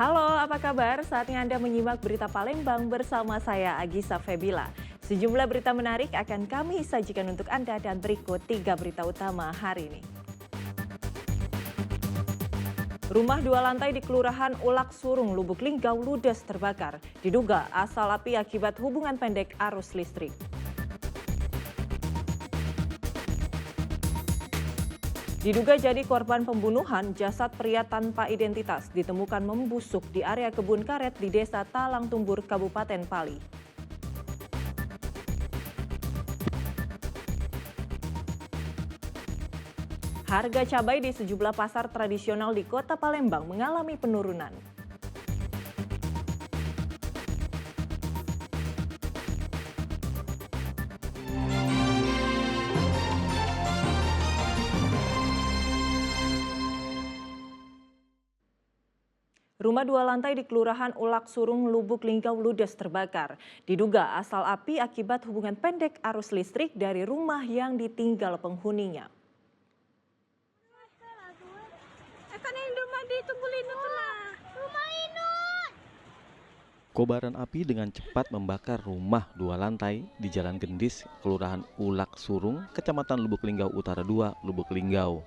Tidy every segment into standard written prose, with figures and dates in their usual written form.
Halo, apa kabar? Saatnya Anda menyimak berita Palembang bersama saya Agisa Febila. Sejumlah berita menarik akan kami sajikan untuk Anda dan berikut 3 berita utama hari ini. Rumah 2 lantai di Kelurahan Ulak Surung, Lubuk Linggau ludes terbakar. Diduga asal api akibat hubungan pendek arus listrik. Diduga jadi korban pembunuhan, jasad pria tanpa identitas ditemukan membusuk di area kebun karet di Desa Talang Tumbur, Kabupaten Pali. Harga cabai di sejumlah pasar tradisional di Kota Palembang mengalami penurunan. Rumah 2 lantai di Kelurahan Ulak Surung, Lubuk Linggau ludes terbakar. Diduga asal api akibat hubungan pendek arus listrik dari rumah yang ditinggal penghuninya. Kobaran api dengan cepat membakar rumah 2 lantai di Jalan Gendis, Kelurahan Ulak Surung, Kecamatan Lubuk Linggau Utara 2, Lubuk Linggau.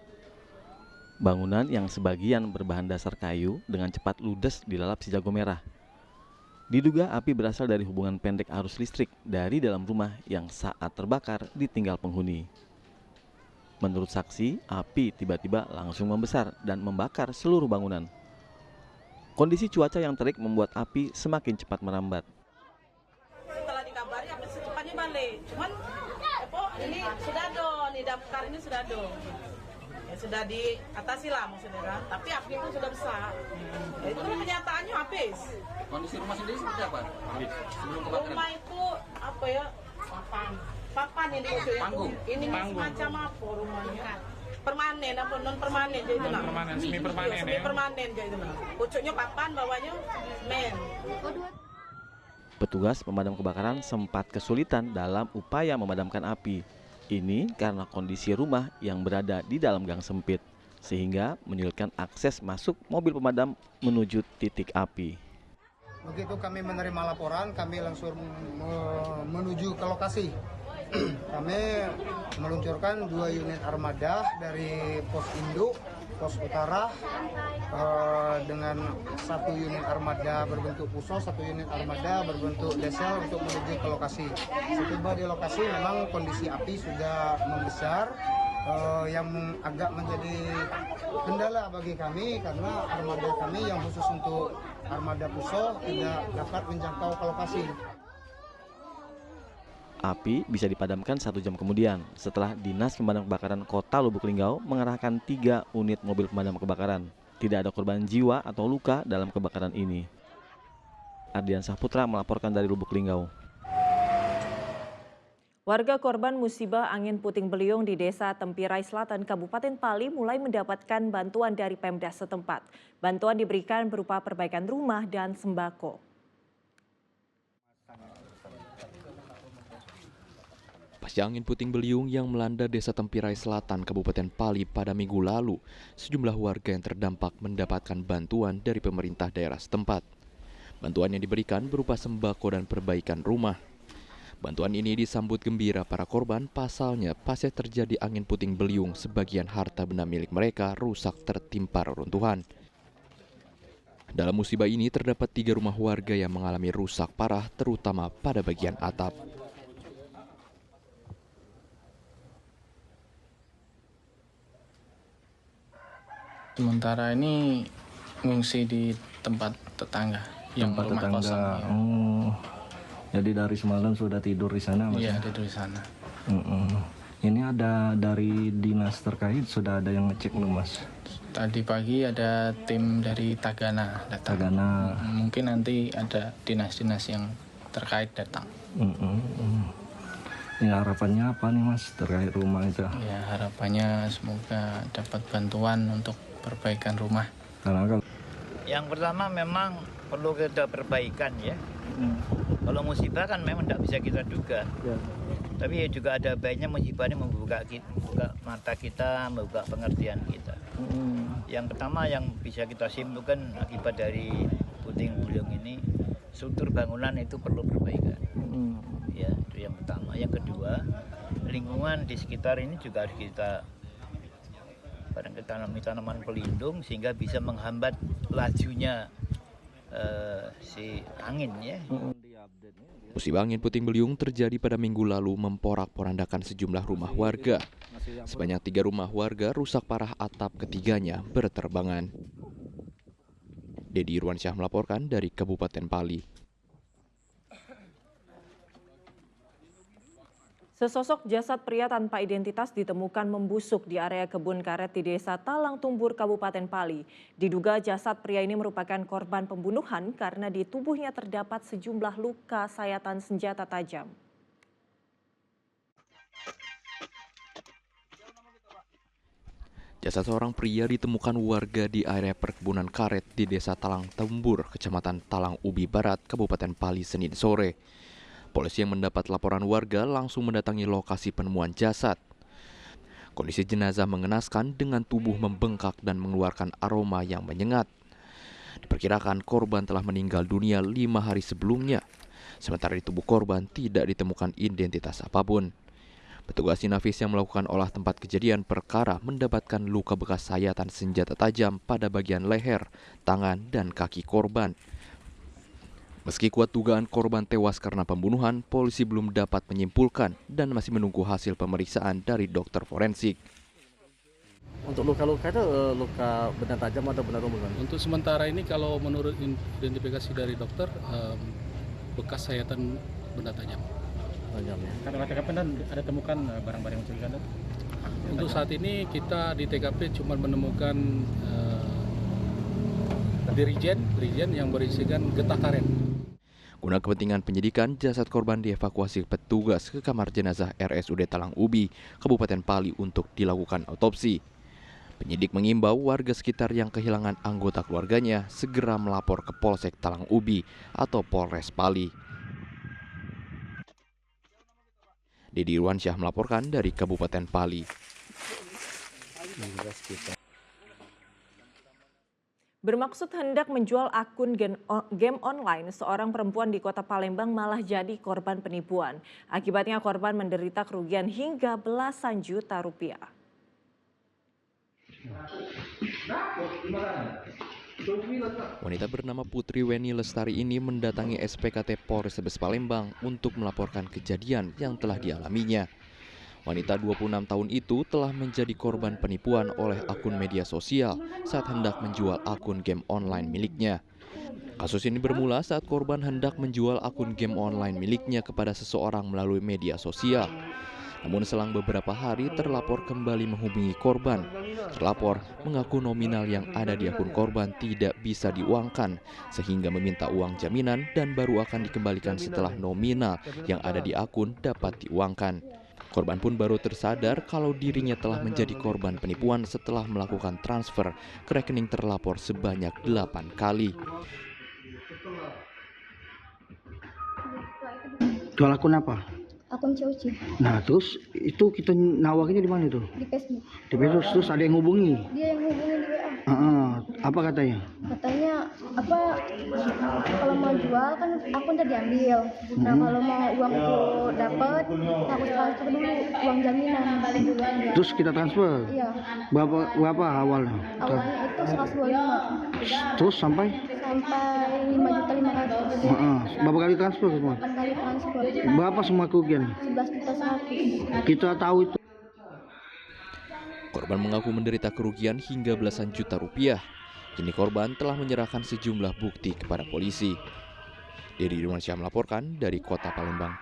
Bangunan yang sebagian berbahan dasar kayu dengan cepat ludes dilalap si jago merah. Diduga api berasal dari hubungan pendek arus listrik dari dalam rumah yang saat terbakar ditinggal penghuni. Menurut saksi, api tiba-tiba langsung membesar dan membakar seluruh bangunan. Kondisi cuaca yang terik membuat api semakin cepat merambat. Setelah dikabari apa secepatnya balik. Cuman ini sudah do, nih daftar ini sudah do. Ya sudah diatasi lah maksudnya kan. Tapi api itu sudah besar. Ya, itu kan kenyataannya habis. Kondisi rumah sendiri seperti apa? Sebelum kebakaran. Rumah itu apa ya? Papan ini maksudnya. Panggung. Ini semacam apa rumahnya? Permanen apa non permanen jadi itu nah. Semi permanen Semi permanen jadi itu nah. Pucuknya papan, bawahnya men. Petugas pemadam kebakaran sempat kesulitan dalam upaya memadamkan api. Ini karena kondisi rumah yang berada di dalam gang sempit, sehingga menyulitkan akses masuk mobil pemadam menuju titik api. Begitu kami menerima laporan, kami langsung menuju ke lokasi. Kami meluncurkan 2 unit armada dari pos induk, pos utara, dengan 1 unit armada berbentuk puso, 1 unit armada berbentuk desel untuk menuju ke lokasi. Setiba di lokasi memang kondisi api sudah membesar, yang agak menjadi kendala bagi kami karena armada kami yang khusus untuk armada puso tidak dapat menjangkau ke lokasi. Api bisa dipadamkan 1 jam kemudian setelah Dinas Pemadam Kebakaran Kota Lubuk Linggau mengerahkan 3 unit mobil pemadam kebakaran. Tidak ada korban jiwa atau luka dalam kebakaran ini. Ardian Saputra melaporkan dari Lubuk Linggau. Warga korban musibah angin puting beliung di Desa Tempirai Selatan, Kabupaten Pali mulai mendapatkan bantuan dari Pemda setempat. Bantuan diberikan berupa perbaikan rumah dan sembako. Pasca angin puting beliung yang melanda Desa Tempirai Selatan, Kabupaten Pali pada minggu lalu, sejumlah warga yang terdampak mendapatkan bantuan dari pemerintah daerah setempat. Bantuan yang diberikan berupa sembako dan perbaikan rumah. Bantuan ini disambut gembira para korban, pasalnya pasca terjadi angin puting beliung, sebagian harta benda milik mereka rusak tertimpa reruntuhan. Dalam musibah ini terdapat 3 rumah warga yang mengalami rusak parah, terutama pada bagian atap. Sementara ini ngungsi di tempat tetangga yang tempat rumah tetangga. kosong. Ya. Oh, jadi dari semalam sudah tidur di sana, Mas? Iya, tidur di sana. Ini ada dari dinas terkait sudah ada yang ngecek belum, Mas? Tadi pagi ada tim dari Tagana datang. Tagana. Mungkin nanti ada dinas-dinas yang terkait datang. Ini harapannya apa nih, Mas, terkait rumah itu? Ya, harapannya semoga dapat bantuan untuk perbaikan rumah. Karena yang pertama memang perlu kita perbaikan ya. Kalau musibah kan memang tidak bisa kita duga. Tapi juga ada baiknya musibah ini membuka mata kita, membuka pengertian kita. Yang pertama yang bisa kita simpulkan akibat dari Puting Beliung ini struktur bangunan itu perlu perbaikan. Ya, itu yang pertama. Yang kedua, lingkungan di sekitar ini juga harus kita tanami tanaman pelindung sehingga bisa menghambat lajunya si angin ya. Musibah angin puting beliung terjadi pada Minggu lalu memporak-porandakan sejumlah rumah warga. Sebanyak 3 rumah warga rusak parah, atap ketiganya berterbangan. Dedi Irwansyah melaporkan dari Kabupaten Pali. Sesosok jasad pria tanpa identitas ditemukan membusuk di area kebun karet di Desa Talang Tumbur, Kabupaten Pali. Diduga jasad pria ini merupakan korban pembunuhan karena di tubuhnya terdapat sejumlah luka sayatan senjata tajam. Jasad seorang pria ditemukan warga di area perkebunan karet di Desa Talang Tumbur, Kecamatan Talang Ubi Barat, Kabupaten Pali, Senin sore. Polisi yang mendapat laporan warga langsung mendatangi lokasi penemuan jasad. Kondisi jenazah mengenaskan dengan tubuh membengkak dan mengeluarkan aroma yang menyengat. Diperkirakan korban telah meninggal dunia 5 hari sebelumnya. Sementara di tubuh korban tidak ditemukan identitas apapun. Petugas Inafis yang melakukan olah tempat kejadian perkara mendapatkan luka bekas sayatan senjata tajam pada bagian leher, tangan, dan kaki korban. Meski kuat dugaan korban tewas karena pembunuhan, polisi belum dapat menyimpulkan dan masih menunggu hasil pemeriksaan dari dokter forensik. Untuk luka-luka itu luka benda tajam atau benda tumbul? Untuk sementara ini kalau menurut identifikasi dari dokter, bekas sayatan benda tajam. Tajam ya. Karena TKP ada temukan barang-barang mencurigakan? Untuk saat ini kita di TKP cuma menemukan dirijen yang berisikan getah karet. Guna kepentingan penyidikan, jasad korban dievakuasi petugas ke kamar jenazah RSUD Talang Ubi, Kabupaten Pali untuk dilakukan autopsi. Penyidik mengimbau warga sekitar yang kehilangan anggota keluarganya segera melapor ke Polsek Talang Ubi atau Polres Pali. Dedi Irwansyah melaporkan dari Kabupaten Pali. Bermaksud hendak menjual akun game online, seorang perempuan di Kota Palembang malah jadi korban penipuan. Akibatnya korban menderita kerugian hingga belasan juta rupiah. Wanita bernama Putri Weni Lestari ini mendatangi SPKT Polrestabes Palembang untuk melaporkan kejadian yang telah dialaminya. Wanita 26 tahun itu telah menjadi korban penipuan oleh akun media sosial saat hendak menjual akun game online miliknya. Kasus ini bermula saat korban hendak menjual akun game online miliknya kepada seseorang melalui media sosial. Namun selang beberapa hari terlapor kembali menghubungi korban. Terlapor mengaku nominal yang ada di akun korban tidak bisa diuangkan sehingga meminta uang jaminan dan baru akan dikembalikan setelah nominal yang ada di akun dapat diuangkan. Korban pun baru tersadar kalau dirinya telah menjadi korban penipuan setelah melakukan transfer ke rekening terlapor sebanyak 8 kali. Jual akun apa? Akun Coci. Nah terus itu kita nawarnya di mana itu? Di Facebook. Di Facebook terus ada yang hubungi? Dia yang hubungi di WA. Apa katanya? Katanya kalau mau jual kan akun udah diambil. Nah kalau mau uang itu dapat harus transfer dulu uang jaminan. Terus kita transfer? Iya. Berapa awalnya? Awalnya itu 125. Terus sampai 5.500.000. Berapa kali transfer semua? 8 kali transfer. Berapa semua kerugian? 11.100.000. Kita tahu itu. Korban mengaku menderita kerugian hingga belasan juta rupiah. Kini korban telah menyerahkan sejumlah bukti kepada polisi. Dedi Irwansyah melaporkan dari Kota Palembang.